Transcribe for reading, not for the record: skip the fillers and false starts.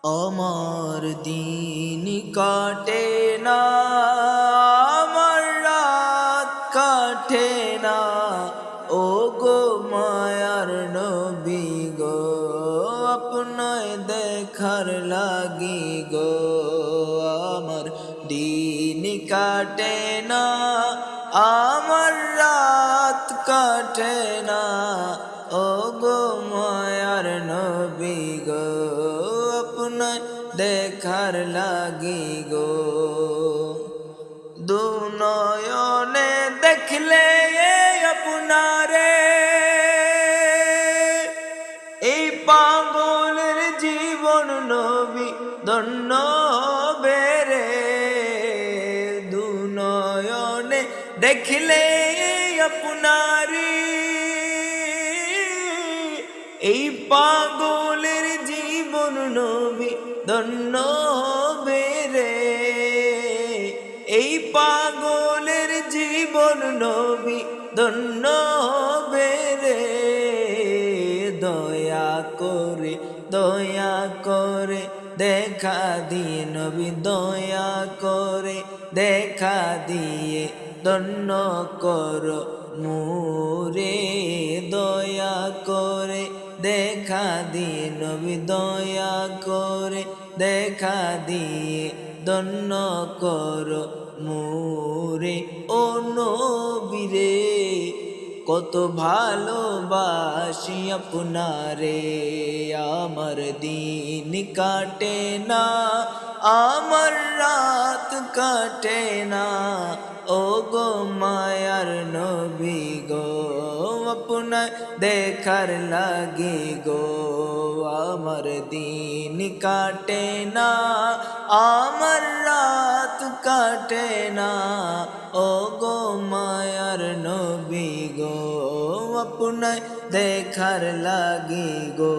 আমার দিন কাটে না, আমার রাত কাটে না, ও গো মায়ার নবী গো, আপনায় দেখার লাগি গো। আমার দিন কাটে না, আমার রাত কাটে না, ও গো মায়ার নবী গো, আপনায় দেখার লাগি গো। দু নয়নে দেখলে আপনারে, এই পাগলের জীবন নবী ধন্য বেরে। দু নয়নে দেখলে আপনারি, এই পাগলের জীবন নবী ধন্য বেরে। এই পাগলের জীবন নবী ধন্য বেরে। দয়া করে, দয়া করে দেখা দিয়ে নবী, দয়া করে দেখা দিয়ে ধন্য করো মোরে। দয়া করে দেখা দিয়ে নবী, দয়া করে দেখা দিয়ে ধন্য করো মোরে। ও নবী রে, কত ভালোবাসি আপনারে। আমার দিন কাটে না, আমার রাত কাটে না, ও গো মায়ার নবী গো, আপনার দেখার লাগে গো। আমার দিন কাটে না, আমার রাত কাটে না, ও গো মায়ার নবী গো, আপনার দেখার লাগে গো।